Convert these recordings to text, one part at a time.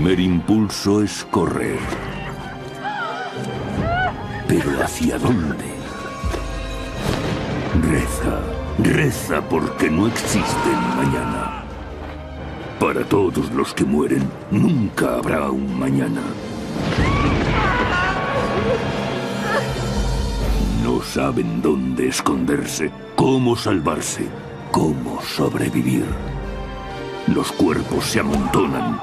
primer impulso es correr. ¿Pero hacia dónde? Reza porque no existe el mañana. Para todos los que mueren, nunca habrá un mañana. No saben dónde esconderse, cómo salvarse, cómo sobrevivir. Los cuerpos se amontonan.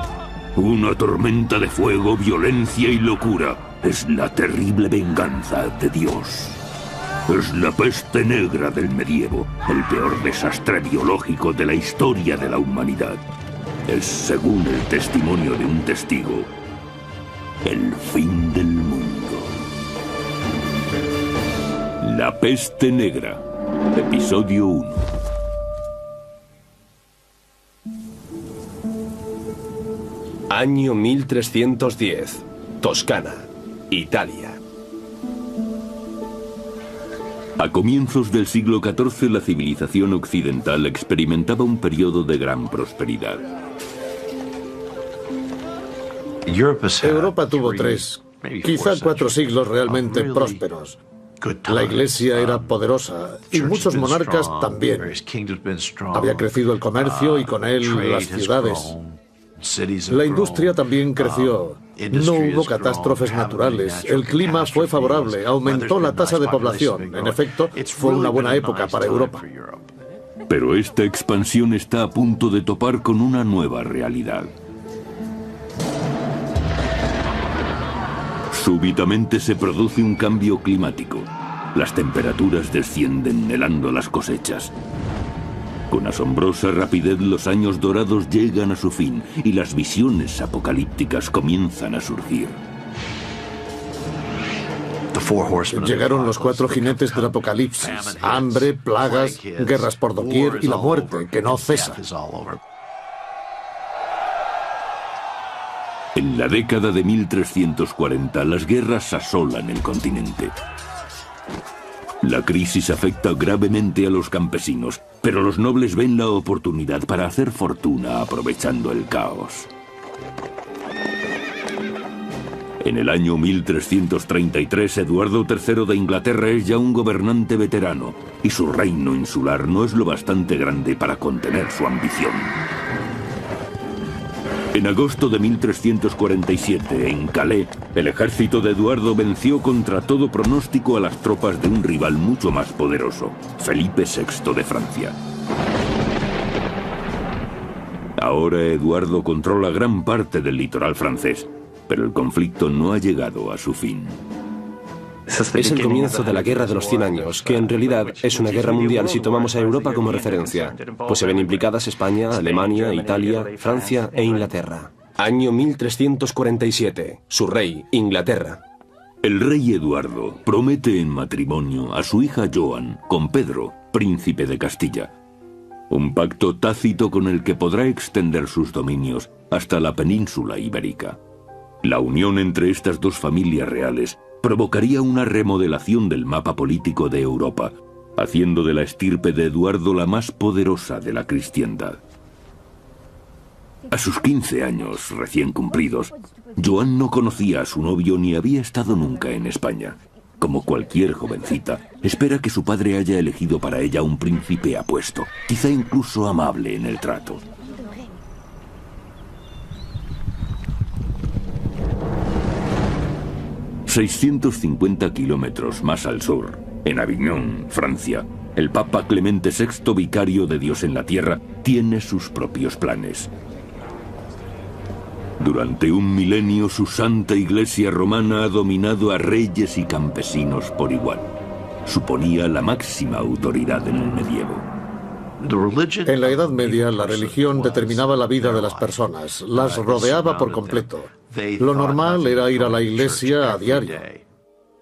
Una tormenta de fuego, violencia y locura. Es la terrible venganza de Dios. Es la peste negra del medievo, el peor desastre biológico de la historia de la humanidad. Es, según el testimonio de un testigo, el fin del mundo. La peste negra, episodio 1. Año 1310, Toscana, Italia. A comienzos del siglo XIV, la civilización occidental experimentaba un periodo de gran prosperidad. Europa tuvo 3, quizá 4 siglos realmente prósperos. La Iglesia era poderosa y muchos monarcas también. Había crecido el comercio y con él las ciudades. La industria también creció. No hubo catástrofes naturales. El clima fue favorable. Aumentó la tasa de población. En efecto, fue una buena época para Europa. Pero esta expansión está a punto de topar con una nueva realidad. Súbitamente se produce un cambio climático. Las temperaturas descienden, helando las cosechas. Con asombrosa rapidez los años dorados llegan a su fin y las visiones apocalípticas comienzan a surgir. Llegaron los 4 jinetes del apocalipsis: hambre, plagas, guerras por doquier y la muerte, que no cesa. En la década de 1340, las guerras asolan el continente. La crisis afecta gravemente a los campesinos, pero los nobles ven la oportunidad para hacer fortuna aprovechando el caos. En el año 1333, Eduardo III de Inglaterra es ya un gobernante veterano, y su reino insular no es lo bastante grande para contener su ambición. En agosto de 1347, en Calais, el ejército de Eduardo venció contra todo pronóstico a las tropas de un rival mucho más poderoso, Felipe VI de Francia. Ahora Eduardo controla gran parte del litoral francés, pero el conflicto no ha llegado a su fin. Es el comienzo de la Guerra de los 100 años, que en realidad es una guerra mundial si tomamos a Europa como referencia, pues se ven implicadas España, Alemania, Italia, Francia e Inglaterra. Año 1347. Su rey, Inglaterra. El rey Eduardo promete en matrimonio a su hija Joan con Pedro, príncipe de Castilla. Un pacto tácito con el que podrá extender sus dominios hasta la península ibérica. La unión entre estas dos familias reales provocaría una remodelación del mapa político de Europa, haciendo de la estirpe de Eduardo la más poderosa de la cristiandad. A sus 15 años recién cumplidos, Joan no conocía a su novio ni había estado nunca en España. Como cualquier jovencita, espera que su padre haya elegido para ella un príncipe apuesto, quizá incluso amable en el trato. ...650 kilómetros más al sur, en Aviñón, Francia, el Papa Clemente VI, vicario de Dios en la tierra, tiene sus propios planes. Durante un milenio, su santa iglesia romana ha dominado a reyes y campesinos por igual. Suponía la máxima autoridad en el medievo. En la Edad Media, la religión determinaba la vida de las personas, las rodeaba por completo. Lo normal era ir a la iglesia a diario.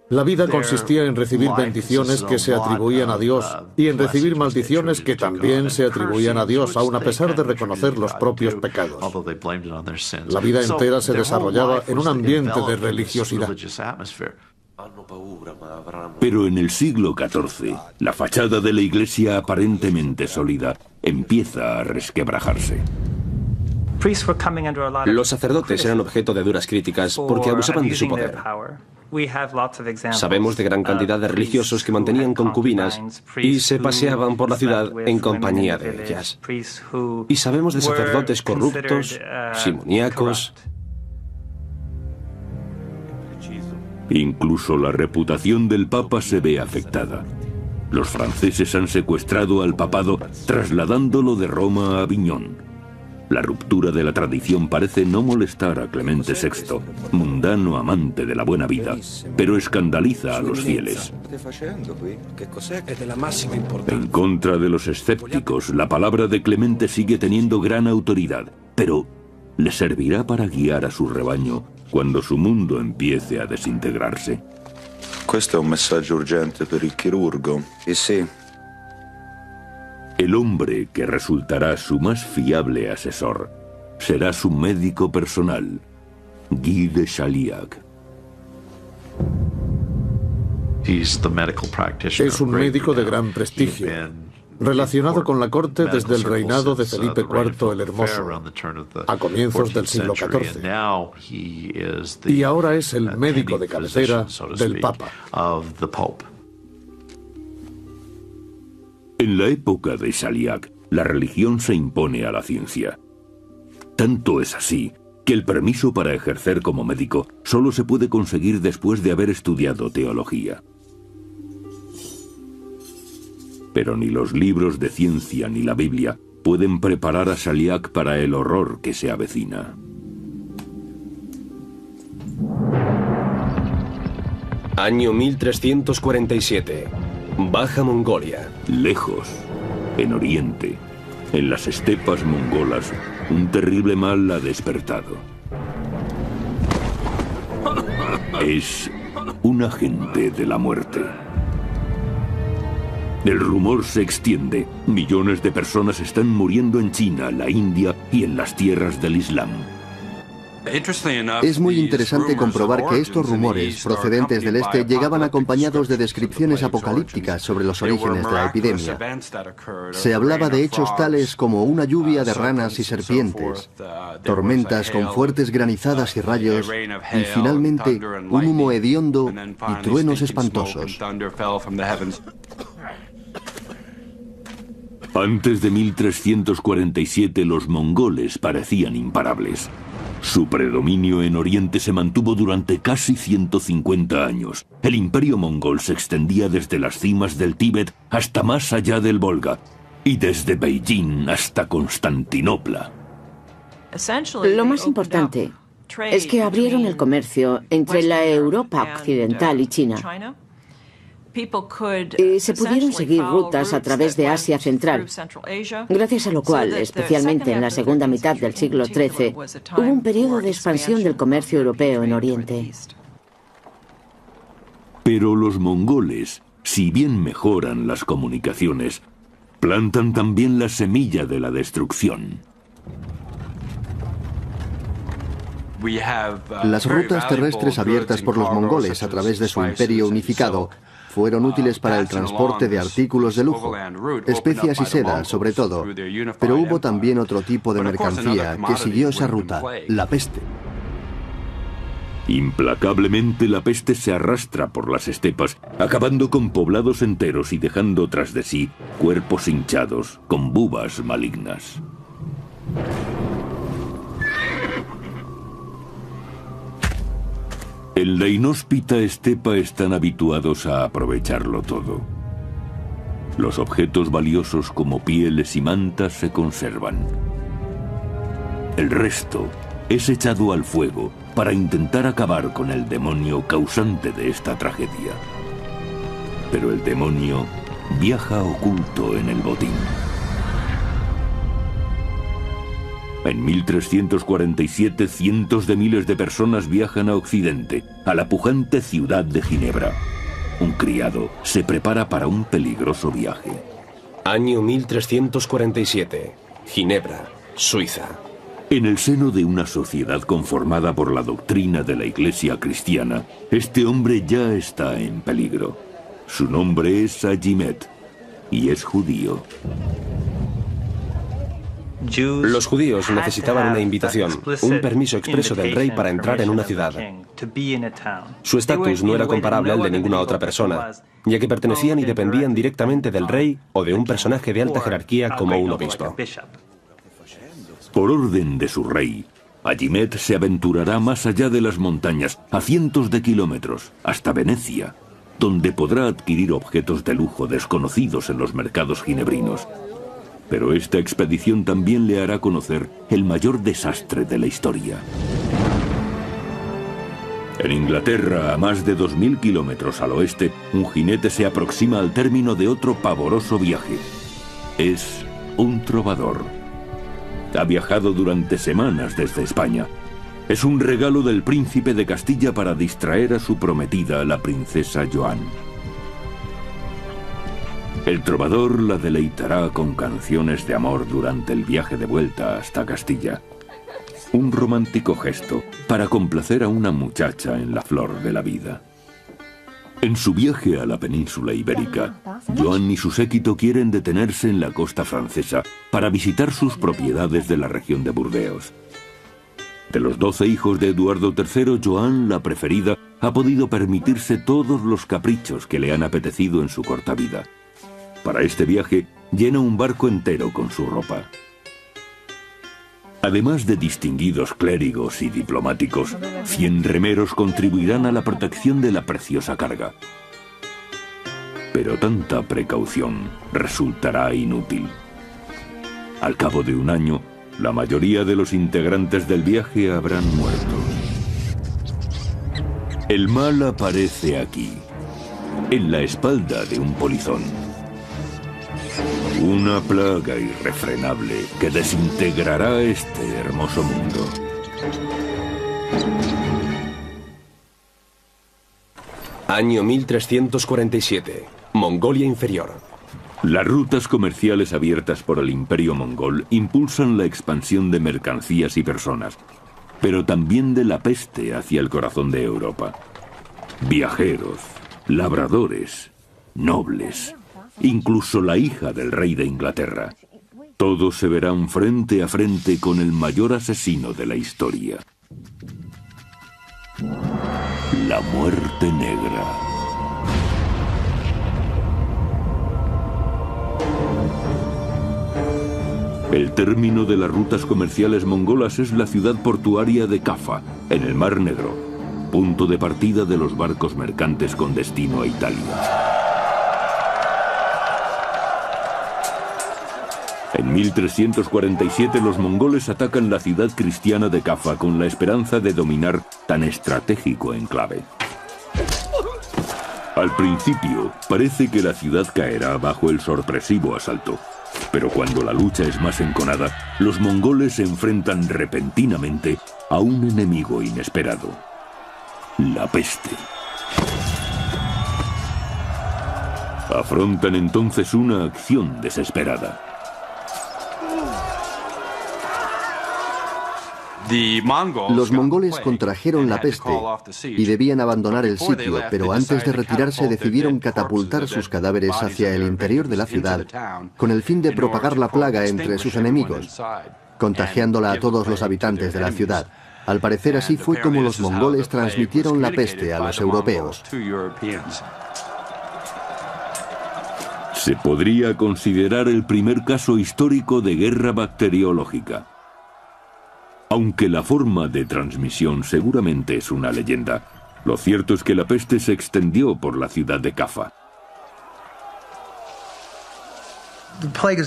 La vida consistía en recibir bendiciones que se atribuían a Dios y en recibir maldiciones que también se atribuían a Dios, aun a pesar de reconocer los propios pecados. La vida entera se desarrollaba en un ambiente de religiosidad. Pero en el siglo XIV, la fachada de la iglesia aparentemente sólida empieza a resquebrajarse. Los sacerdotes eran objeto de duras críticas porque abusaban de su poder. Sabemos de gran cantidad de religiosos que mantenían concubinas y se paseaban por la ciudad en compañía de ellas. Y sabemos de sacerdotes corruptos, simoníacos. Incluso la reputación del Papa se ve afectada. Los franceses han secuestrado al papado, trasladándolo de Roma a Aviñón. La ruptura de la tradición parece no molestar a Clemente VI, mundano amante de la buena vida, pero escandaliza a los fieles. En contra de los escépticos, la palabra de Clemente sigue teniendo gran autoridad, pero ¿le servirá para guiar a su rebaño cuando su mundo empiece a desintegrarse? Questo è un messaggio urgente per il chirurgo. Sí. El hombre que resultará su más fiable asesor será su médico personal, Guy de Chaliac. Es un médico de gran prestigio, relacionado con la corte desde el reinado de Felipe IV el Hermoso, a comienzos del siglo XIV. Y ahora es el médico de cabecera del Papa. En la época de Chaliac, la religión se impone a la ciencia. Tanto es así que el permiso para ejercer como médico solo se puede conseguir después de haber estudiado teología. Pero ni los libros de ciencia ni la Biblia pueden preparar a Chaliac para el horror que se avecina. Año 1347. Baja Mongolia. Lejos, en Oriente, en las estepas mongolas, un terrible mal ha despertado. Es un agente de la muerte. El rumor se extiende. Millones de personas están muriendo en China, la India y en las tierras del Islam. Es muy interesante comprobar que estos rumores procedentes del este llegaban acompañados de descripciones apocalípticas sobre los orígenes de la epidemia. Se hablaba de hechos tales como una lluvia de ranas y serpientes, tormentas con fuertes granizadas y rayos, y finalmente un humo hediondo y truenos espantosos. Antes de 1347 los mongoles parecían imparables. Su predominio en Oriente se mantuvo durante casi 150 años. El imperio mongol se extendía desde las cimas del Tíbet hasta más allá del Volga, y desde Beijing hasta Constantinopla. Lo más importante es que abrieron el comercio entre la Europa occidental y China. Y se pudieron seguir rutas a través de Asia Central, gracias a lo cual, especialmente en la segunda mitad del siglo XIII, hubo un periodo de expansión del comercio europeo en Oriente. Pero los mongoles, si bien mejoran las comunicaciones, plantan también la semilla de la destrucción. Las rutas terrestres abiertas por los mongoles a través de su imperio unificado fueron útiles para el transporte de artículos de lujo, especias y seda sobre todo, pero hubo también otro tipo de mercancía que siguió esa ruta, la peste. Implacablemente la peste se arrastra por las estepas, acabando con poblados enteros y dejando tras de sí cuerpos hinchados con bubas malignas. En la inhóspita estepa están habituados a aprovecharlo todo. Los objetos valiosos como pieles y mantas se conservan. El resto es echado al fuego para intentar acabar con el demonio causante de esta tragedia. Pero el demonio viaja oculto en el botín. En 1347, cientos de miles de personas viajan a Occidente, a la pujante ciudad de Ginebra. Un criado se prepara para un peligroso viaje. Año 1347. Ginebra, Suiza. En el seno de una sociedad conformada por la doctrina de la Iglesia cristiana, este hombre ya está en peligro. Su nombre es Agimet y es judío. Los judíos necesitaban una invitación, un permiso expreso del rey para entrar en una ciudad. Su estatus no era comparable al de ninguna otra persona, ya que pertenecían y dependían directamente del rey o de un personaje de alta jerarquía como un obispo. Por orden de su rey, Agimet se aventurará más allá de las montañas, a cientos de kilómetros, hasta Venecia, donde podrá adquirir objetos de lujo desconocidos en los mercados ginebrinos. Pero esta expedición también le hará conocer el mayor desastre de la historia. En Inglaterra, a más de 2000 kilómetros al oeste, un jinete se aproxima al término de otro pavoroso viaje. Es un trovador. Ha viajado durante semanas desde España. Es un regalo del príncipe de Castilla para distraer a su prometida, la princesa Joan. El trovador la deleitará con canciones de amor durante el viaje de vuelta hasta Castilla. Un romántico gesto para complacer a una muchacha en la flor de la vida. En su viaje a la península ibérica, Joan y su séquito quieren detenerse en la costa francesa para visitar sus propiedades de la región de Burdeos. De los 12 hijos de Eduardo III, Joan, la preferida, ha podido permitirse todos los caprichos que le han apetecido en su corta vida. Para este viaje, llena un barco entero con su ropa. Además de distinguidos clérigos y diplomáticos, 100 remeros contribuirán a la protección de la preciosa carga. Pero tanta precaución resultará inútil. Al cabo de un año, la mayoría de los integrantes del viaje habrán muerto. El mal aparece aquí, en la espalda de un polizón. Una plaga irrefrenable que desintegrará este hermoso mundo. Año 1347. Mongolia Inferior. Las rutas comerciales abiertas por el Imperio Mongol impulsan la expansión de mercancías y personas, pero también de la peste hacia el corazón de Europa. Viajeros, labradores, nobles, incluso la hija del rey de Inglaterra. Todos se verán frente a frente con el mayor asesino de la historia. La muerte negra. El término de las rutas comerciales mongolas es la ciudad portuaria de Kaffa, en el Mar Negro, punto de partida de los barcos mercantes con destino a Italia. En 1347 los mongoles atacan la ciudad cristiana de Kaffa con la esperanza de dominar tan estratégico enclave. Al principio, parece que la ciudad caerá bajo el sorpresivo asalto. Pero cuando la lucha es más enconada, los mongoles se enfrentan repentinamente a un enemigo inesperado: la peste. Afrontan entonces una acción desesperada. Los mongoles contrajeron la peste y debían abandonar el sitio, pero antes de retirarse decidieron catapultar sus cadáveres hacia el interior de la ciudad con el fin de propagar la plaga entre sus enemigos, contagiándola a todos los habitantes de la ciudad. Al parecer así fue como los mongoles transmitieron la peste a los europeos. Se podría considerar el primer caso histórico de guerra bacteriológica. Aunque la forma de transmisión seguramente es una leyenda, lo cierto es que la peste se extendió por la ciudad de Kaffa.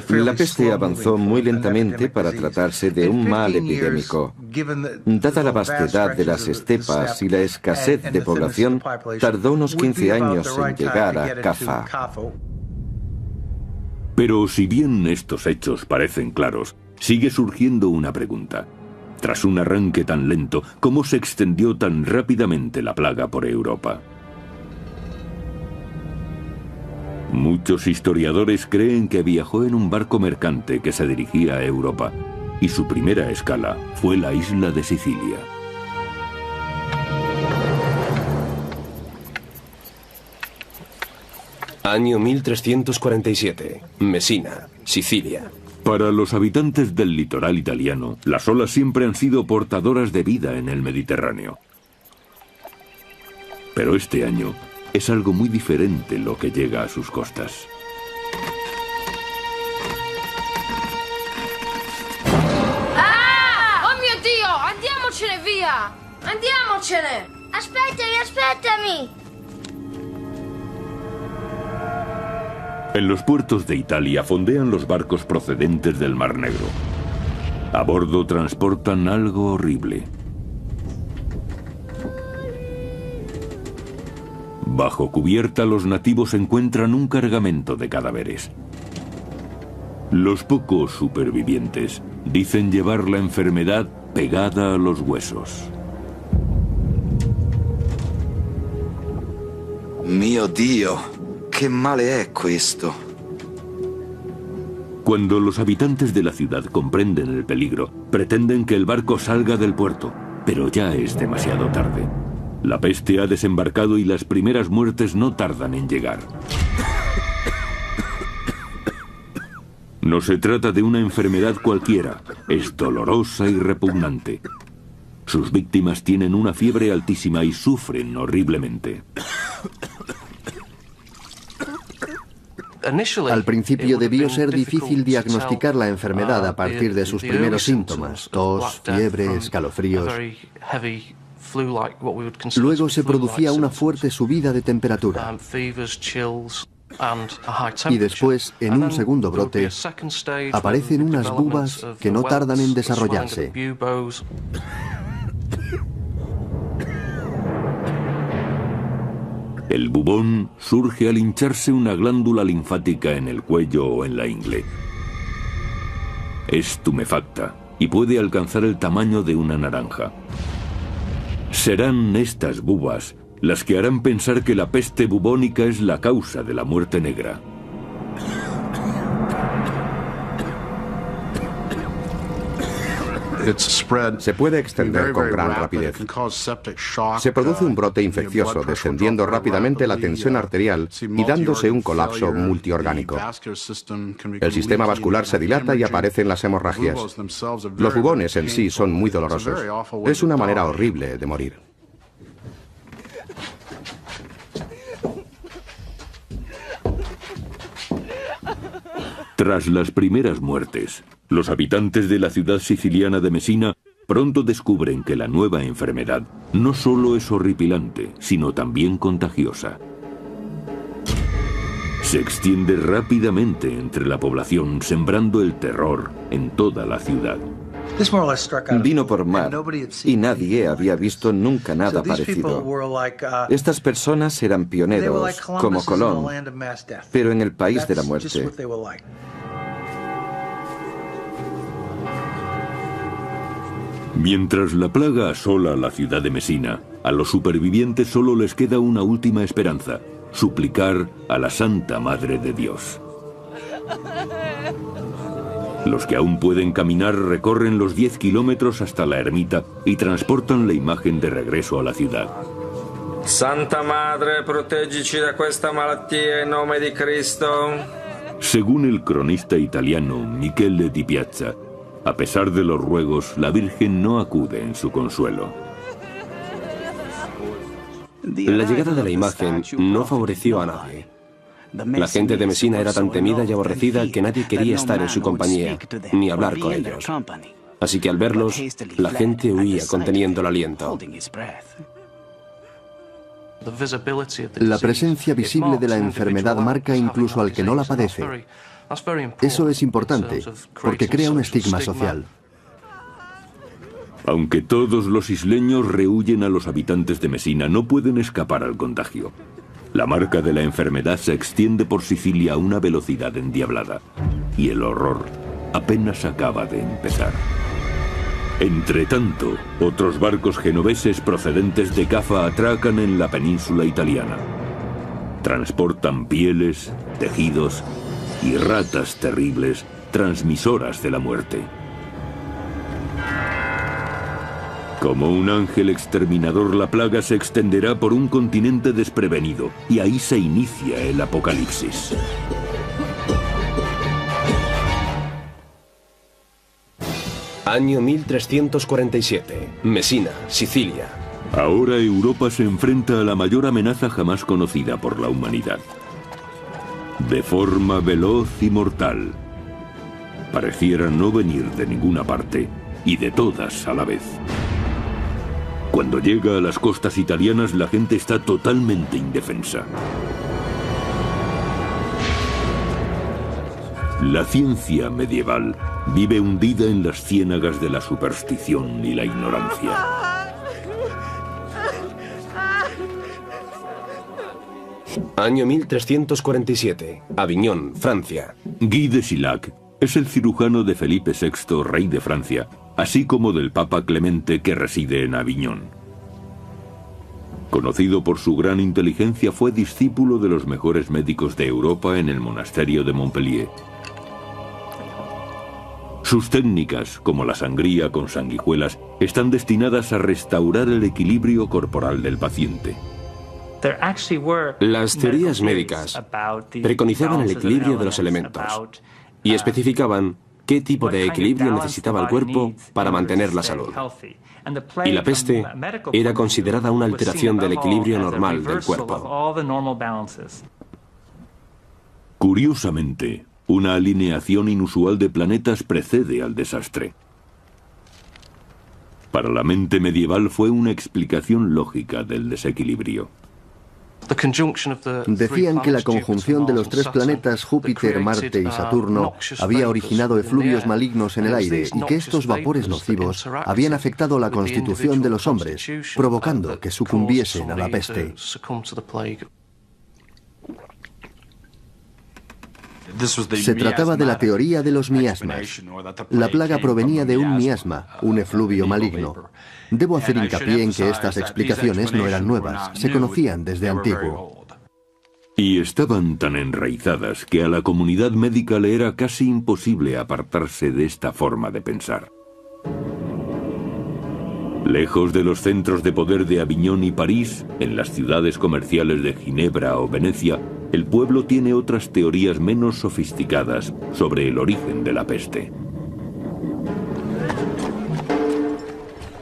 La peste avanzó muy lentamente para tratarse de un mal epidémico. Dada la vastedad de las estepas y la escasez de población, tardó unos 15 años en llegar a Kaffa. Pero si bien estos hechos parecen claros, sigue surgiendo una pregunta. Tras un arranque tan lento, ¿cómo se extendió tan rápidamente la plaga por Europa? Muchos historiadores creen que viajó en un barco mercante que se dirigía a Europa, y su primera escala fue la isla de Sicilia. Año 1347. Mesina, Sicilia. Para los habitantes del litoral italiano, las olas siempre han sido portadoras de vida en el Mediterráneo. Pero este año es algo muy diferente lo que llega a sus costas. ¡Ah! ¡Oh mio Dio! ¡Andiamocene via! ¡Andiamocene! ¡Aspettami! En los puertos de Italia fondean los barcos procedentes del Mar Negro. A bordo transportan algo horrible. Bajo cubierta, los nativos encuentran un cargamento de cadáveres. Los pocos supervivientes dicen llevar la enfermedad pegada a los huesos. Mio Dio, che male è questo? Cuando los habitantes de la ciudad comprenden el peligro, pretenden que el barco salga del puerto, pero ya es demasiado tarde. La peste ha desembarcado y las primeras muertes no tardan en llegar. No se trata de una enfermedad cualquiera, es dolorosa y repugnante. Sus víctimas tienen una fiebre altísima y sufren horriblemente. Al principio debió ser difícil diagnosticar la enfermedad a partir de sus primeros síntomas, tos, fiebre, escalofríos. Luego se producía una fuerte subida de temperatura. Y después, en un segundo brote, aparecen unas bubas que no tardan en desarrollarse. El bubón surge al hincharse una glándula linfática en el cuello o en la ingle. Es tumefacta y puede alcanzar el tamaño de una naranja. Serán estas bubas las que harán pensar que la peste bubónica es la causa de la muerte negra. Se puede extender con gran rapidez. Se produce un brote infeccioso, descendiendo rápidamente la tensión arterial y dándose un colapso multiorgánico. El sistema vascular se dilata y aparecen las hemorragias. Los bubones en sí son muy dolorosos. Es una manera horrible de morir. Tras las primeras muertes, los habitantes de la ciudad siciliana de Messina pronto descubren que la nueva enfermedad no solo es horripilante, sino también contagiosa. Se extiende rápidamente entre la población, sembrando el terror en toda la ciudad. Vino por mar y nadie había visto nunca nada parecido. Estas personas eran pioneros, como Colón, pero en el país de la muerte. Mientras la plaga asola la ciudad de Messina, a los supervivientes solo les queda una última esperanza: suplicar a la Santa Madre de Dios. Los que aún pueden caminar recorren los 10 kilómetros hasta la ermita y transportan la imagen de regreso a la ciudad. Santa Madre, proteggici da questa malattia en nome di Cristo. Según el cronista italiano Michele Di Piazza, a pesar de los ruegos, la Virgen no acude en su consuelo. La llegada de la imagen no favoreció a nadie. La gente de Messina era tan temida y aborrecida que nadie quería estar en su compañía, ni hablar con ellos. Así que al verlos, la gente huía conteniendo el aliento. La presencia visible de la enfermedad marca incluso al que no la padece. Eso es importante, porque crea un estigma social. Aunque todos los isleños rehuyen a los habitantes de Messina, no pueden escapar al contagio. La marca de la enfermedad se extiende por Sicilia a una velocidad endiablada, y el horror apenas acaba de empezar. Entretanto, otros barcos genoveses procedentes de Cafa atracan en la península italiana. Transportan pieles, tejidos y ratas terribles, transmisoras de la muerte. Como un ángel exterminador, la plaga se extenderá por un continente desprevenido, y ahí se inicia el apocalipsis. Año 1347. Messina, Sicilia. Ahora Europa se enfrenta a la mayor amenaza jamás conocida por la humanidad. De forma veloz y mortal. Pareciera no venir de ninguna parte y de todas a la vez. Cuando llega a las costas italianas, la gente está totalmente indefensa. La ciencia medieval vive hundida en las ciénagas de la superstición y la ignorancia. Año 1347. Aviñón, Francia. Guy de Sillac es el cirujano de Felipe VI, rey de Francia, así como del Papa Clemente, que reside en Aviñón. Conocido por su gran inteligencia, fue discípulo de los mejores médicos de Europa en el monasterio de Montpellier. Sus técnicas, como la sangría con sanguijuelas, están destinadas a restaurar el equilibrio corporal del paciente. Las teorías médicas preconizaban el equilibrio de los elementos y especificaban qué tipo de equilibrio necesitaba el cuerpo para mantener la salud. Y la peste era considerada una alteración del equilibrio normal del cuerpo. Curiosamente, una alineación inusual de planetas precede al desastre. Para la mente medieval fue una explicación lógica del desequilibrio. Decían que la conjunción de los tres planetas Júpiter, Marte y Saturno había originado efluvios malignos en el aire y que estos vapores nocivos habían afectado la constitución de los hombres, provocando que sucumbiesen a la peste. Se trataba de la teoría de los miasmas. La plaga provenía de un miasma, un efluvio maligno. Debo hacer hincapié en que estas explicaciones no eran nuevas, se conocían desde antiguo. Y estaban tan enraizadas que a la comunidad médica le era casi imposible apartarse de esta forma de pensar. Lejos de los centros de poder de Aviñón y París, en las ciudades comerciales de Ginebra o Venecia, el pueblo tiene otras teorías menos sofisticadas sobre el origen de la peste.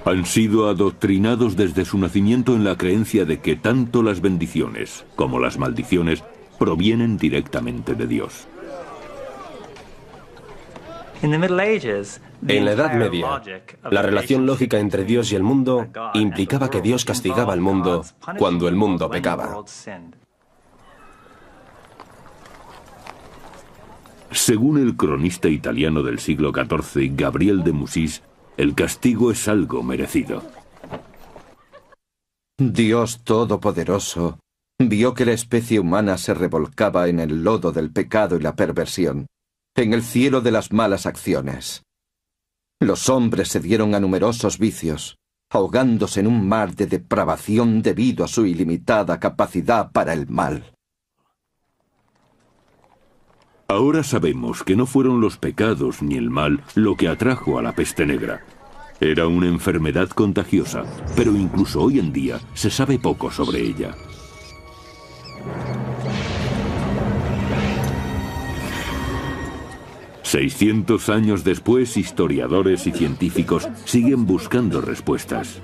Han sido adoctrinados desde su nacimiento en la creencia de que tanto las bendiciones como las maldiciones provienen directamente de Dios. En la Edad Media, la relación lógica entre Dios y el mundo implicaba que Dios castigaba al mundo cuando el mundo pecaba. Según el cronista italiano del siglo XIV, Gabriel de Mussis, el castigo es algo merecido. Dios Todopoderoso vio que la especie humana se revolcaba en el lodo del pecado y la perversión, en el cielo de las malas acciones. Los hombres se dieron a numerosos vicios, ahogándose en un mar de depravación debido a su ilimitada capacidad para el mal. Ahora sabemos que no fueron los pecados ni el mal lo que atrajo a la peste negra. Era una enfermedad contagiosa, pero incluso hoy en día se sabe poco sobre ella. «600 años después, historiadores y científicos siguen buscando respuestas».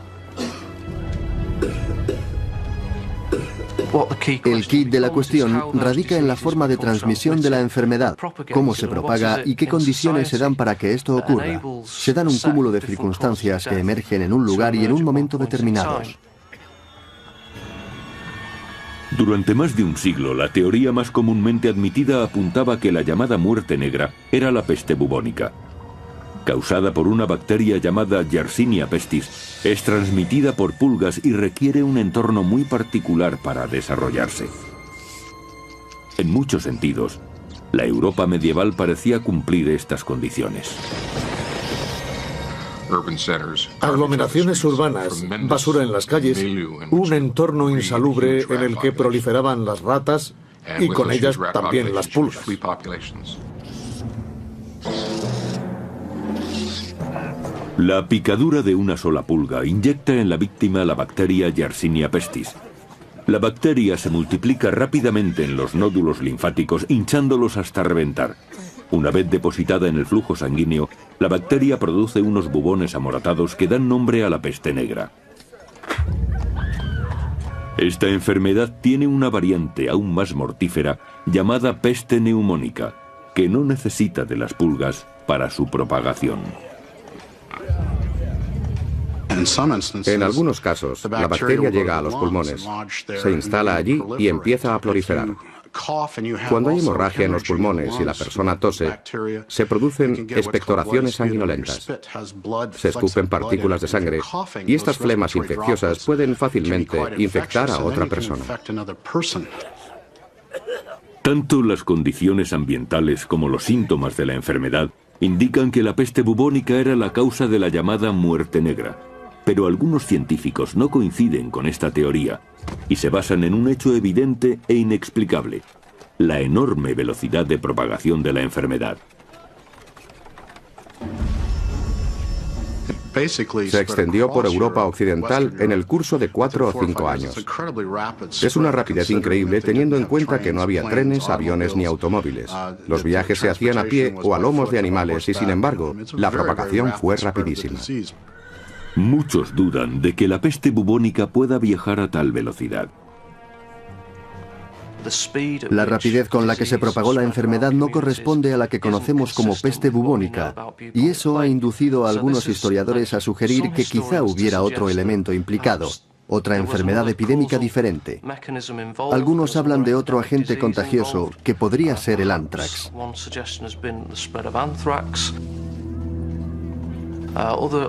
El quid de la cuestión radica en la forma de transmisión de la enfermedad, cómo se propaga y qué condiciones se dan para que esto ocurra. Se dan un cúmulo de circunstancias que emergen en un lugar y en un momento determinados. Durante más de un siglo, la teoría más comúnmente admitida apuntaba que la llamada muerte negra era la peste bubónica. Causada por una bacteria llamada Yersinia pestis, es transmitida por pulgas y requiere un entorno muy particular para desarrollarse. En muchos sentidos, la Europa medieval parecía cumplir estas condiciones. Aglomeraciones urbanas, basura en las calles, un entorno insalubre en el que proliferaban las ratas y con ellas también las pulgas. La picadura de una sola pulga inyecta en la víctima la bacteria Yersinia pestis. La bacteria se multiplica rápidamente en los nódulos linfáticos, hinchándolos hasta reventar. Una vez depositada en el flujo sanguíneo, la bacteria produce unos bubones amoratados que dan nombre a la peste negra. Esta enfermedad tiene una variante aún más mortífera llamada peste neumónica, que no necesita de las pulgas para su propagación. En algunos casos, la bacteria llega a los pulmones, se instala allí y empieza a proliferar. Cuando hay hemorragia en los pulmones y la persona tose, se producen expectoraciones sanguinolentas. Se escupen partículas de sangre y estas flemas infecciosas pueden fácilmente infectar a otra persona. Tanto las condiciones ambientales como los síntomas de la enfermedad indican que la peste bubónica era la causa de la llamada muerte negra. Pero algunos científicos no coinciden con esta teoría y se basan en un hecho evidente e inexplicable: la enorme velocidad de propagación de la enfermedad. Se extendió por Europa occidental en el curso de 4 o 5 años. Es una rapidez increíble teniendo en cuenta que no había trenes, aviones ni automóviles. Los viajes se hacían a pie o a lomos de animales y, sin embargo, la propagación fue rapidísima. Muchos dudan de que la peste bubónica pueda viajar a tal velocidad. La rapidez con la que se propagó la enfermedad no corresponde a la que conocemos como peste bubónica, y eso ha inducido a algunos historiadores a sugerir que quizá hubiera otro elemento implicado, otra enfermedad epidémica diferente. Algunos hablan de otro agente contagioso que podría ser el ántrax.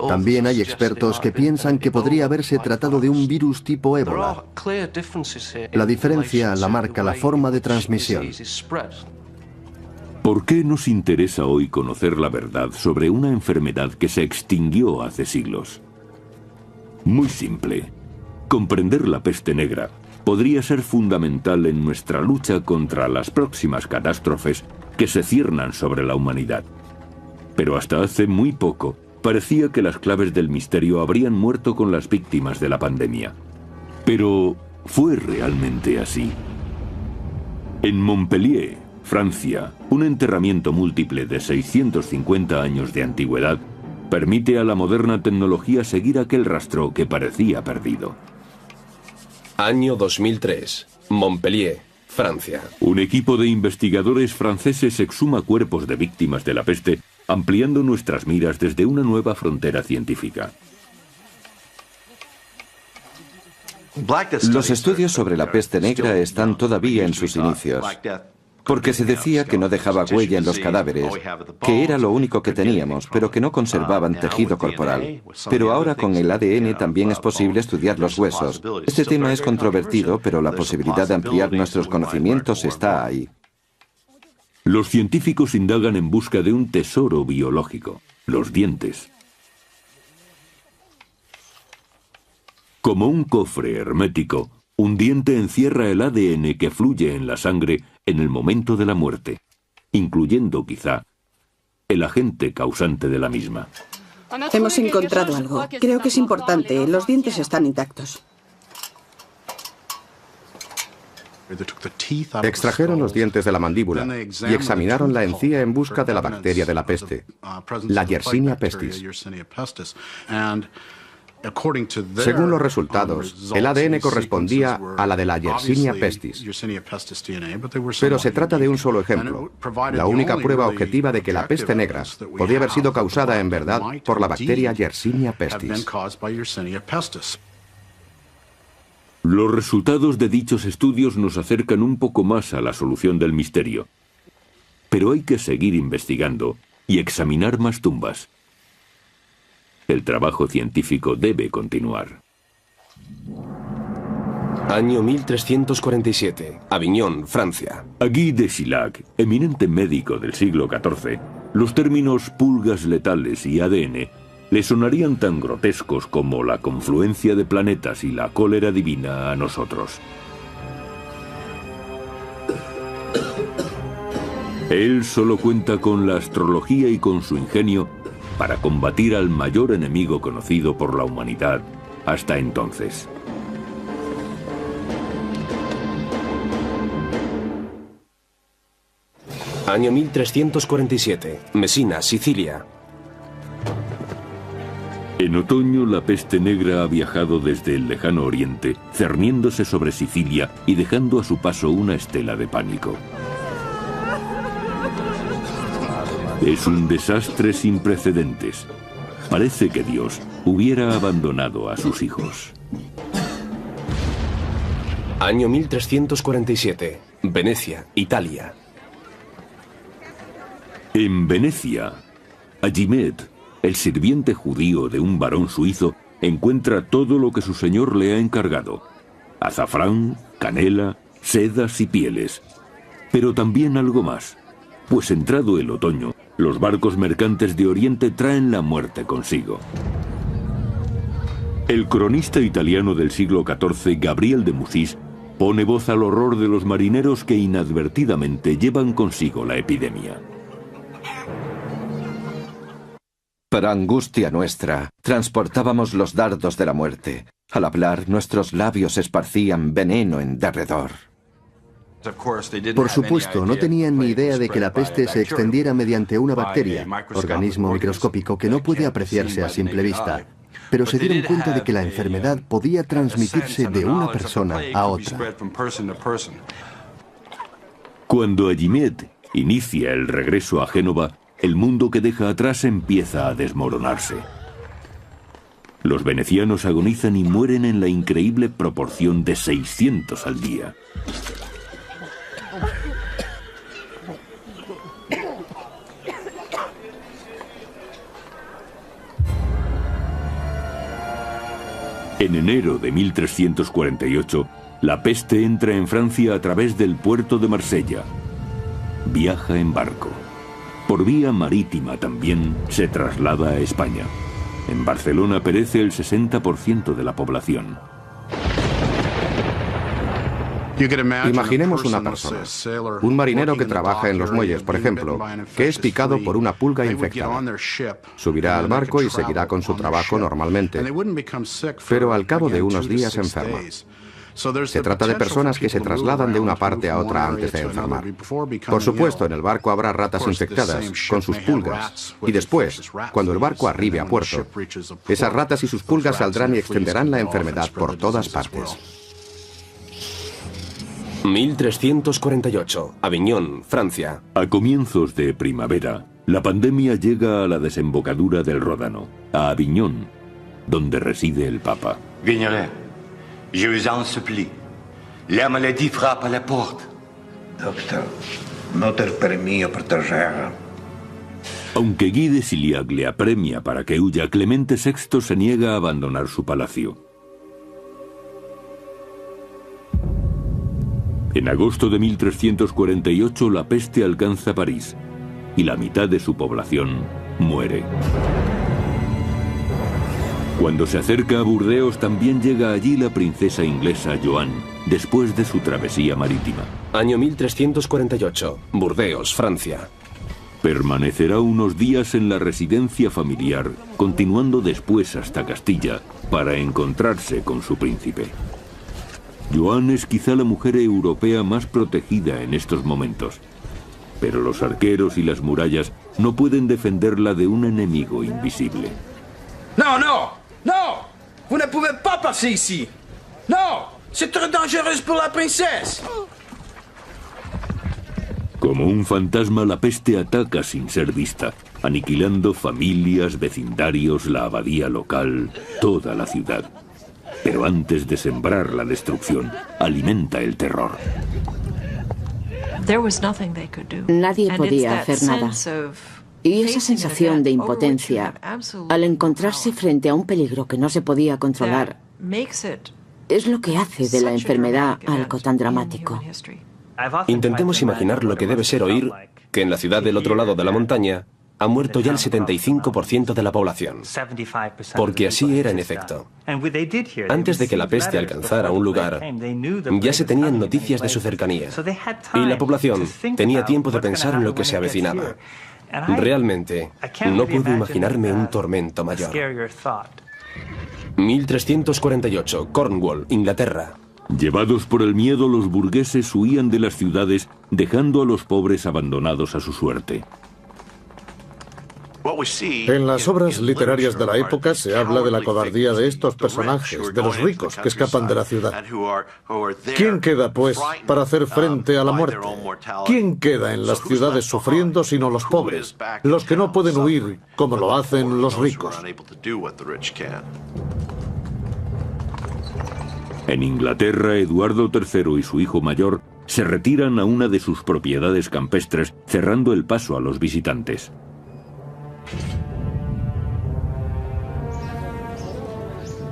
También hay expertos que piensan que podría haberse tratado de un virus tipo ébola. La diferencia la marca la forma de transmisión. ¿Por qué nos interesa hoy conocer la verdad sobre una enfermedad que se extinguió hace siglos? Muy simple. Comprender la peste negra podría ser fundamental en nuestra lucha contra las próximas catástrofes que se ciernan sobre la humanidad. Pero hasta hace muy poco, parecía que las claves del misterio habrían muerto con las víctimas de la pandemia. Pero, ¿fue realmente así? En Montpellier, Francia, un enterramiento múltiple de 650 años de antigüedad permite a la moderna tecnología seguir aquel rastro que parecía perdido. Año 2003, Montpellier, Francia. Un equipo de investigadores franceses exhuma cuerpos de víctimas de la peste, ampliando nuestras miras desde una nueva frontera científica. Los estudios sobre la peste negra están todavía en sus inicios, porque se decía que no dejaba huella en los cadáveres, que era lo único que teníamos, pero que no conservaban tejido corporal. Pero ahora con el ADN también es posible estudiar los huesos. Este tema es controvertido, pero la posibilidad de ampliar nuestros conocimientos está ahí. Los científicos indagan en busca de un tesoro biológico: los dientes. Como un cofre hermético, un diente encierra el ADN que fluye en la sangre en el momento de la muerte, incluyendo quizá el agente causante de la misma. Hemos encontrado algo. Creo que es importante. Los dientes están intactos. Extrajeron los dientes de la mandíbula y examinaron la encía en busca de la bacteria de la peste, la Yersinia pestis. Según los resultados, el ADN correspondía a la de la Yersinia pestis. Pero se trata de un solo ejemplo, la única prueba objetiva de que la peste negra podía haber sido causada en verdad por la bacteria Yersinia pestis. Los resultados de dichos estudios nos acercan un poco más a la solución del misterio. Pero hay que seguir investigando y examinar más tumbas. El trabajo científico debe continuar. Año 1347, Aviñón, Francia. A Guy de Chilhac, eminente médico del siglo XIV, los términos pulgas letales y ADN le sonarían tan grotescos como la confluencia de planetas y la cólera divina a nosotros. Él solo cuenta con la astrología y con su ingenio para combatir al mayor enemigo conocido por la humanidad hasta entonces. Año 1347. Mesina, Sicilia. En otoño, la peste negra ha viajado desde el lejano oriente, cerniéndose sobre Sicilia y dejando a su paso una estela de pánico. Es un desastre sin precedentes. Parece que Dios hubiera abandonado a sus hijos. Año 1347. Venecia, Italia. En Venecia, Agimet, el sirviente judío de un varón suizo, encuentra todo lo que su señor le ha encargado: azafrán, canela, sedas y pieles. Pero también algo más, pues entrado el otoño, los barcos mercantes de Oriente traen la muerte consigo. El cronista italiano del siglo XIV, Gabriel de Mussis, pone voz al horror de los marineros que inadvertidamente llevan consigo la epidemia. Para angustia nuestra, transportábamos los dardos de la muerte. Al hablar, nuestros labios esparcían veneno en derredor. Por supuesto, no tenían ni idea de que la peste se extendiera mediante una bacteria, organismo microscópico que no puede apreciarse a simple vista. Pero se dieron cuenta de que la enfermedad podía transmitirse de una persona a otra. Cuando Agimet inicia el regreso a Génova, el mundo que deja atrás empieza a desmoronarse. Los venecianos agonizan y mueren en la increíble proporción de 600 al día. En enero de 1348, la peste entra en Francia a través del puerto de Marsella. Viaja en barco. Por vía marítima también se traslada a España. En Barcelona perece el 60% de la población. Imaginemos una persona, un marinero que trabaja en los muelles, por ejemplo, que es picado por una pulga infectada. Subirá al barco y seguirá con su trabajo normalmente, pero al cabo de unos días se enferma. Se trata de personas que se trasladan de una parte a otra antes de enfermar. Por supuesto, en el barco habrá ratas infectadas, con sus pulgas. Y después, cuando el barco arribe a puerto, esas ratas y sus pulgas saldrán y extenderán la enfermedad por todas partes. 1348. Aviñón, Francia. A comienzos de primavera, la pandemia llega a la desembocadura del Ródano, a Aviñón, donde reside el Papa. Vigneron, je vous en supplie. La maladie frappe à la porte. Doctor, no te permito protegerla. Aunque Guy de Siliac le apremia para que huya, Clemente VI se niega a abandonar su palacio. En agosto de 1348 la peste alcanza París y la mitad de su población muere. Cuando se acerca a Burdeos también llega allí la princesa inglesa Joan, después de su travesía marítima. Año 1348, Burdeos, Francia. Permanecerá unos días en la residencia familiar, continuando después hasta Castilla para encontrarse con su príncipe. Joan es quizá la mujer europea más protegida en estos momentos, pero los arqueros y las murallas no pueden defenderla de un enemigo invisible. No, no, no! Vous ne pouvez pas passer ici! No! C'est trop dangereux pour la princesse! Como un fantasma, la peste ataca sin ser vista, aniquilando familias, vecindarios, la abadía local, toda la ciudad. Pero antes de sembrar la destrucción, alimenta el terror. Nadie podía hacer nada. Y esa sensación de impotencia, al encontrarse frente a un peligro que no se podía controlar, es lo que hace de la enfermedad algo tan dramático. Intentemos imaginar lo que debe ser oír que en la ciudad del otro lado de la montaña ha muerto ya el 75% de la población. Porque así era en efecto. Antes de que la peste alcanzara un lugar, ya se tenían noticias de su cercanía. Y la población tenía tiempo de pensar en lo que se avecinaba. Realmente, no puedo imaginarme un tormento mayor. 1348, Cornwall, Inglaterra. Llevados por el miedo, los burgueses huían de las ciudades, dejando a los pobres abandonados a su suerte. En las obras literarias de la época se habla de la cobardía de estos personajes, de los ricos que escapan de la ciudad. ¿Quién queda, pues, para hacer frente a la muerte? ¿Quién queda en las ciudades sufriendo sino los pobres, los que no pueden huir como lo hacen los ricos? En Inglaterra, Eduardo III y su hijo mayor se retiran a una de sus propiedades campestres, cerrando el paso a los visitantes.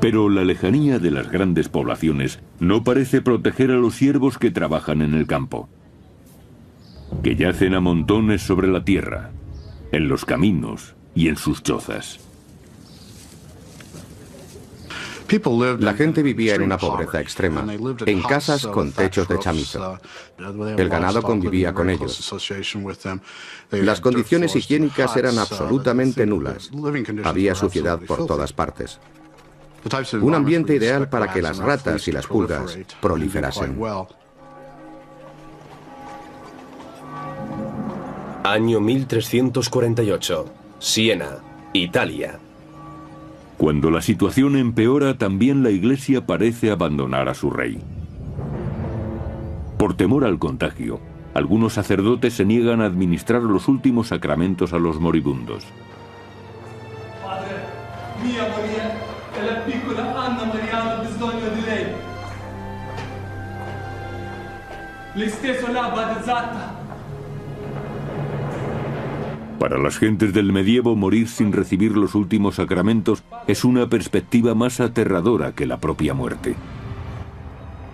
Pero la lejanía de las grandes poblaciones no parece proteger a los siervos que trabajan en el campo, que yacen a montones sobre la tierra, en los caminos y en sus chozas. La gente vivía en una pobreza extrema, en casas con techos de chamizo. El ganado convivía con ellos. Las condiciones higiénicas eran absolutamente nulas. Había suciedad por todas partes. Un ambiente ideal para que las ratas y las pulgas proliferasen. Año 1348. Siena, Italia. Cuando la situación empeora, también la Iglesia parece abandonar a su rey. Por temor al contagio, algunos sacerdotes se niegan a administrar los últimos sacramentos a los moribundos. Para las gentes del medievo, morir sin recibir los últimos sacramentos es una perspectiva más aterradora que la propia muerte.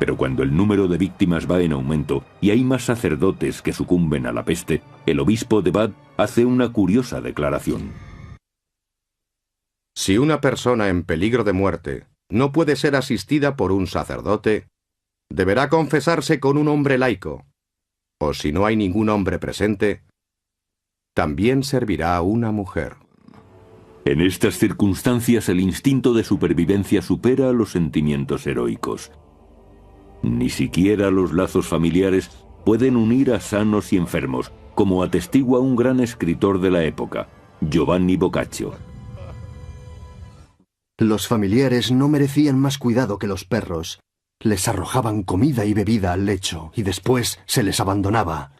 Pero cuando el número de víctimas va en aumento y hay más sacerdotes que sucumben a la peste, el obispo de Bath hace una curiosa declaración. Si una persona en peligro de muerte no puede ser asistida por un sacerdote, deberá confesarse con un hombre laico, o si no hay ningún hombre presente, también servirá una mujer. En estas circunstancias el instinto de supervivencia supera a los sentimientos heroicos. Ni siquiera los lazos familiares pueden unir a sanos y enfermos, como atestigua un gran escritor de la época, Giovanni Boccaccio. Los familiares no merecían más cuidado que los perros. Les arrojaban comida y bebida al lecho y después se les abandonaba.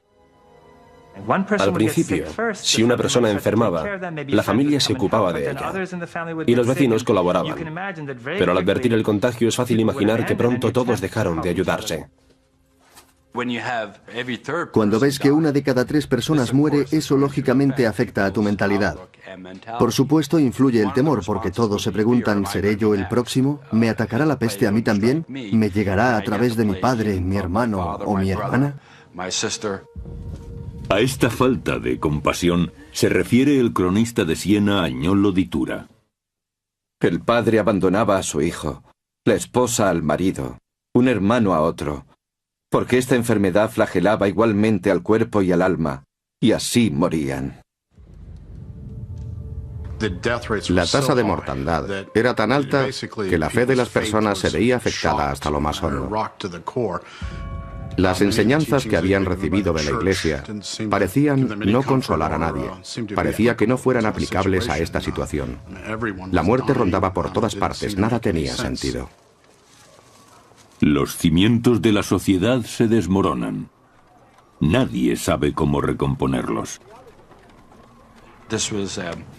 Al principio, si una persona enfermaba, la familia se ocupaba de ella y los vecinos colaboraban. Pero al advertir el contagio es fácil imaginar que pronto todos dejaron de ayudarse. Cuando ves que una de cada 3 personas muere, eso lógicamente afecta a tu mentalidad. Por supuesto, influye el temor, porque todos se preguntan, ¿seré yo el próximo? ¿Me atacará la peste a mí también? ¿Me llegará a través de mi padre, mi hermano o mi hermana? A esta falta de compasión se refiere el cronista de Siena, Agnolo di Tura. El padre abandonaba a su hijo, la esposa al marido, un hermano a otro, porque esta enfermedad flagelaba igualmente al cuerpo y al alma, y así morían. La tasa de mortandad era tan alta que la fe de las personas se veía afectada hasta lo más hondo. Las enseñanzas que habían recibido de la Iglesia parecían no consolar a nadie, parecía que no fueran aplicables a esta situación. La muerte rondaba por todas partes, nada tenía sentido. Los cimientos de la sociedad se desmoronan. Nadie sabe cómo recomponerlos.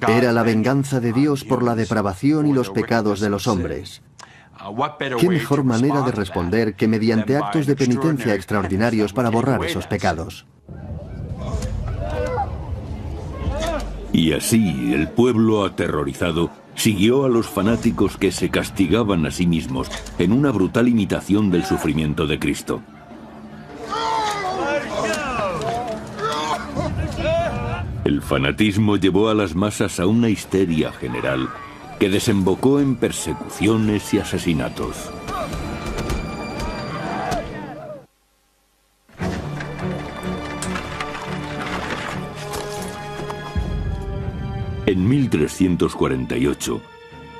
Era la venganza de Dios por la depravación y los pecados de los hombres. ¿Qué mejor manera de responder que mediante actos de penitencia extraordinarios para borrar esos pecados? Y así el pueblo aterrorizado siguió a los fanáticos que se castigaban a sí mismos en una brutal imitación del sufrimiento de Cristo. El fanatismo llevó a las masas a una histeria general que desembocó en persecuciones y asesinatos. En 1348,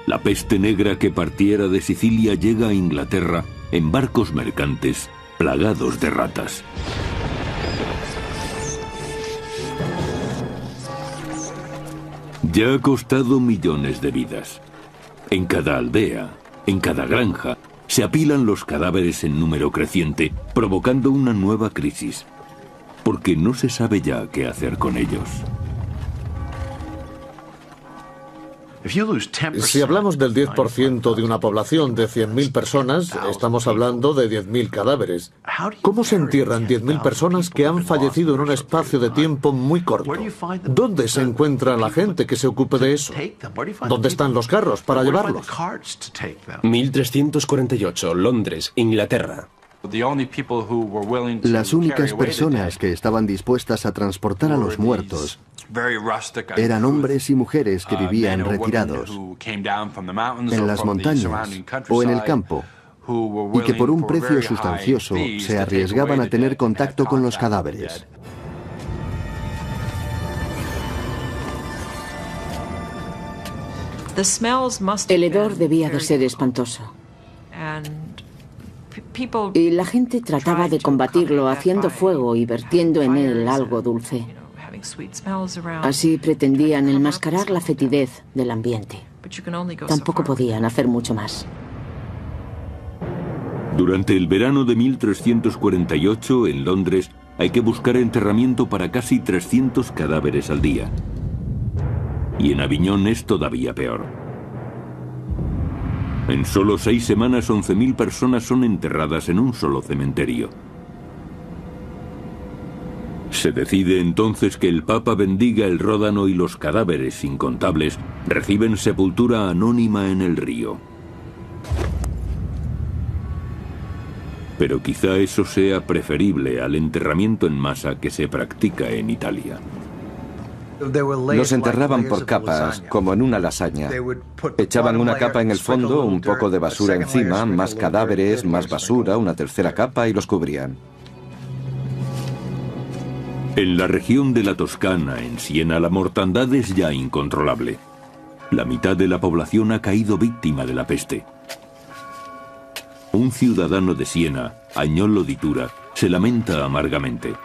la peste negra que partiera de Sicilia llega a Inglaterra en barcos mercantes plagados de ratas. Ya ha costado millones de vidas. En cada aldea, en cada granja, se apilan los cadáveres en número creciente, provocando una nueva crisis, porque no se sabe ya qué hacer con ellos. Si hablamos del 10% de una población de 100.000 personas, estamos hablando de 10.000 cadáveres. ¿Cómo se entierran 10.000 personas que han fallecido en un espacio de tiempo muy corto? ¿Dónde se encuentra la gente que se ocupe de eso? ¿Dónde están los carros para llevarlos? 1348, Londres, Inglaterra. Las únicas personas que estaban dispuestas a transportar a los muertos eran hombres y mujeres que vivían retirados en las montañas o en el campo y que por un precio sustancioso se arriesgaban a tener contacto con los cadáveres. El hedor debía de ser espantoso. Y la gente trataba de combatirlo haciendo fuego y vertiendo en él algo dulce. Así pretendían enmascarar la fetidez del ambiente. Tampoco podían hacer mucho más. Durante el verano de 1348, en Londres, hay que buscar enterramiento para casi 300 cadáveres al día. Y en Aviñón es todavía peor. En solo 6 semanas, 11.000 personas son enterradas en un solo cementerio. Se decide entonces que el Papa bendiga el Ródano y los cadáveres incontables reciben sepultura anónima en el río. Pero quizá eso sea preferible al enterramiento en masa que se practica en Italia. Los enterraban por capas, como en una lasaña. Echaban una capa en el fondo, un poco de basura encima, más cadáveres, más basura, una tercera capa y los cubrían. En la región de la Toscana, en Siena, la mortandad es ya incontrolable. La mitad de la población ha caído víctima de la peste. Un ciudadano de Siena, Agnolo di Tura, se lamenta amargamente.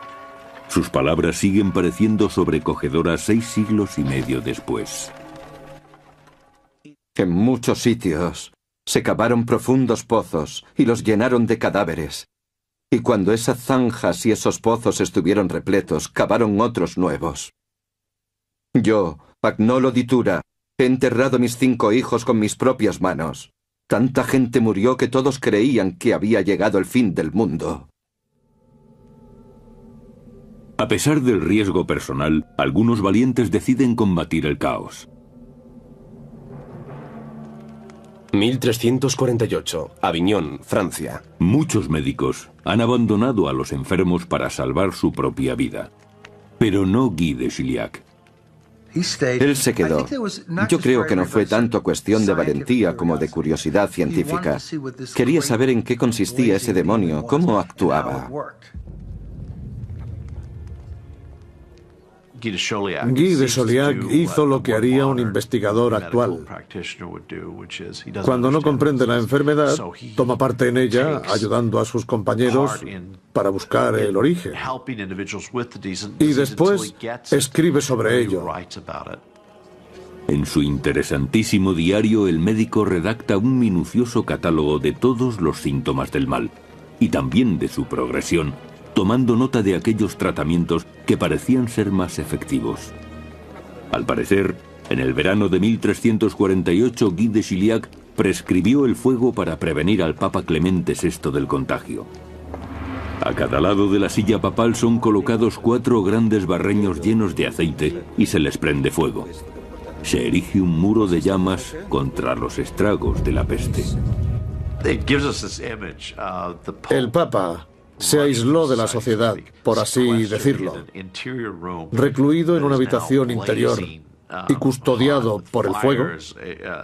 Sus palabras siguen pareciendo sobrecogedoras 6 siglos y medio después. En muchos sitios se cavaron profundos pozos y los llenaron de cadáveres. Y cuando esas zanjas y esos pozos estuvieron repletos, cavaron otros nuevos. Yo, Agnolo di Tura, he enterrado mis 5 hijos con mis propias manos. Tanta gente murió que todos creían que había llegado el fin del mundo. A pesar del riesgo personal, algunos valientes deciden combatir el caos. 1348, Aviñón, Francia. Muchos médicos han abandonado a los enfermos para salvar su propia vida. Pero no Guy de Chiliac. Él se quedó. Yo creo que no fue tanto cuestión de valentía como de curiosidad científica. Quería saber en qué consistía ese demonio, cómo actuaba. Guy de Chauliac hizo lo que haría un investigador actual. Cuando no comprende la enfermedad, toma parte en ella, ayudando a sus compañeros para buscar el origen. Y después escribe sobre ello. En su interesantísimo diario, el médico redacta un minucioso catálogo de todos los síntomas del mal, y también de su progresión, tomando nota de aquellos tratamientos que parecían ser más efectivos. Al parecer, en el verano de 1348, Guy de Chiliac prescribió el fuego para prevenir al Papa Clemente VI del contagio. A cada lado de la silla papal son colocados 4 grandes barreños llenos de aceite y se les prende fuego. Se erige un muro de llamas contra los estragos de la peste. El Papa se aisló de la sociedad, por así decirlo, recluido en una habitación interior y custodiado por el fuego.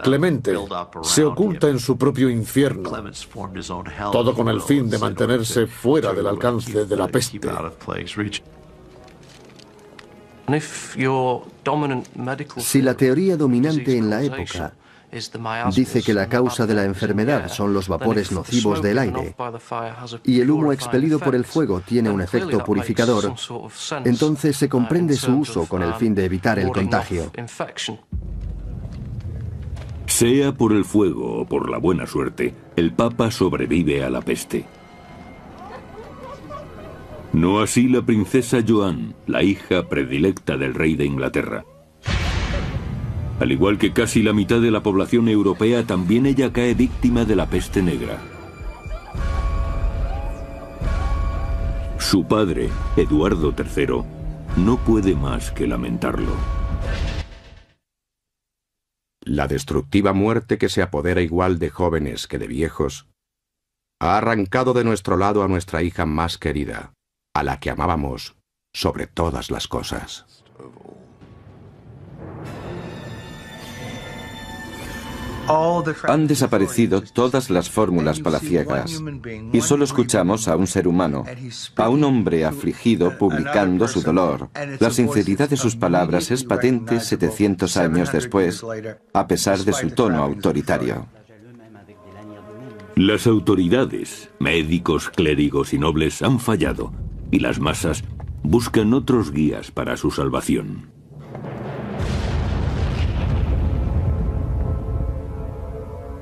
Clemente se oculta en su propio infierno, todo con el fin de mantenerse fuera del alcance de la peste. Si la teoría dominante en la época Dice que la causa de la enfermedad son los vapores nocivos del aire y el humo expelido por el fuego tiene un efecto purificador. Entonces se comprende su uso con el fin de evitar el contagio. Sea por el fuego o por la buena suerte, el Papa sobrevive a la peste. No así la princesa Joan, la hija predilecta del rey de Inglaterra. Al igual que casi la mitad de la población europea, también ella cae víctima de la peste negra. Su padre, Eduardo III, no puede más que lamentarlo. La destructiva muerte que se apodera igual de jóvenes que de viejos ha arrancado de nuestro lado a nuestra hija más querida, a la que amábamos sobre todas las cosas. Han desaparecido todas las fórmulas palaciegas y solo escuchamos a un ser humano, a un hombre afligido publicando su dolor. La sinceridad de sus palabras es patente 700 años después, a pesar de su tono autoritario. Las autoridades, médicos, clérigos y nobles han fallado, y las masas buscan otros guías para su salvación.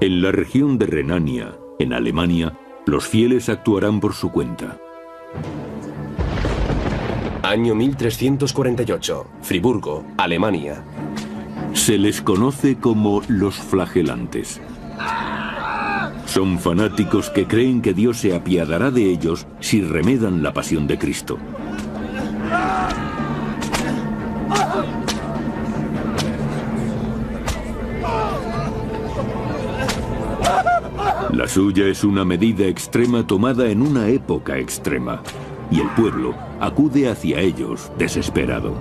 En la región de Renania, en Alemania, los fieles actuarán por su cuenta. Año 1348, Friburgo, Alemania. Se les conoce como los flagelantes. Son fanáticos que creen que Dios se apiadará de ellos si remedan la pasión de Cristo. La suya es una medida extrema tomada en una época extrema, y el pueblo acude hacia ellos desesperado.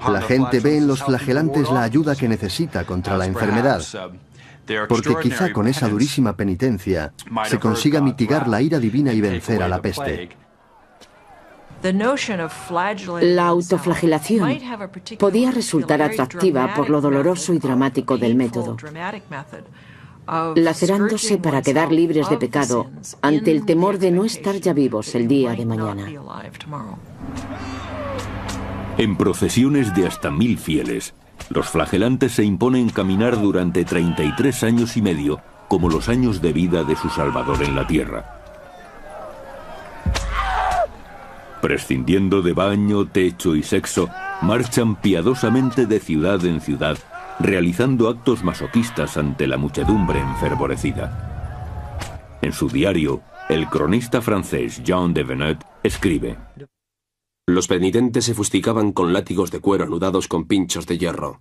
La gente ve en los flagelantes la ayuda que necesita contra la enfermedad, porque quizá con esa durísima penitencia se consiga mitigar la ira divina y vencer a la peste. La autoflagelación podía resultar atractiva por lo doloroso y dramático del método, lacerándose para quedar libres de pecado ante el temor de no estar ya vivos el día de mañana. En procesiones de hasta 1000 fieles, los flagelantes se imponen caminar durante 33 años y medio, como los años de vida de su Salvador en la tierra. Prescindiendo de baño, techo y sexo, marchan piadosamente de ciudad en ciudad, realizando actos masoquistas ante la muchedumbre enfervorecida. En su diario, el cronista francés Jean de Venette escribe: los penitentes se fustigaban con látigos de cuero anudados con pinchos de hierro.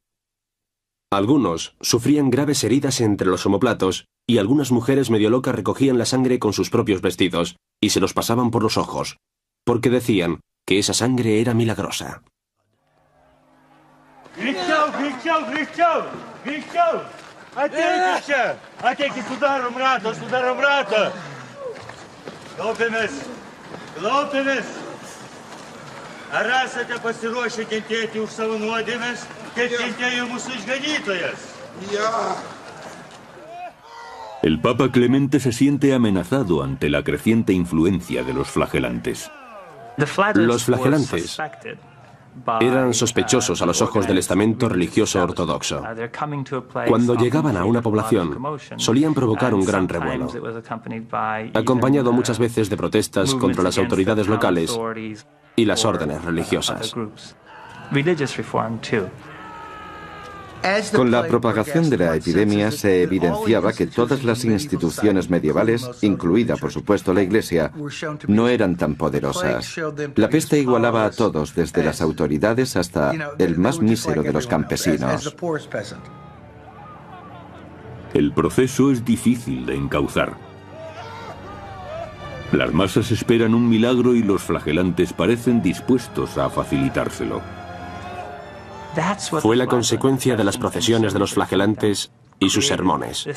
Algunos sufrían graves heridas entre los omoplatos y algunas mujeres medio locas recogían la sangre con sus propios vestidos y se los pasaban por los ojos, porque decían que esa sangre era milagrosa. El Papa Clemente se siente amenazado ante la creciente influencia de los flagelantes. Los flagelantes eran sospechosos a los ojos del estamento religioso ortodoxo. Cuando llegaban a una población, solían provocar un gran revuelo, acompañado muchas veces de protestas contra las autoridades locales y las órdenes religiosas. Con la propagación de la epidemia se evidenciaba que todas las instituciones medievales, incluida por supuesto la Iglesia, no eran tan poderosas. La peste igualaba a todos, desde las autoridades hasta el más mísero de los campesinos. El proceso es difícil de encauzar. Las masas esperan un milagro y los flagelantes parecen dispuestos a facilitárselo. Fue la consecuencia de las procesiones de los flagelantes y sus sermones.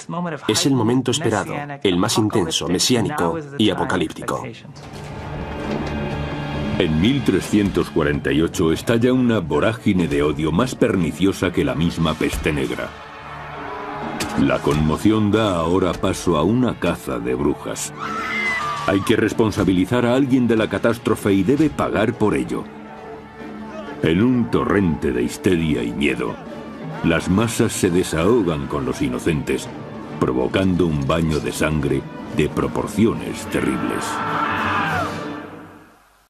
Es el momento esperado, el más intenso, mesiánico y apocalíptico. En 1348 estalla una vorágine de odio más perniciosa que la misma peste negra. La conmoción da ahora paso a una caza de brujas. Hay que responsabilizar a alguien de la catástrofe y debe pagar por ello. En un torrente de histeria y miedo, las masas se desahogan con los inocentes, provocando un baño de sangre de proporciones terribles.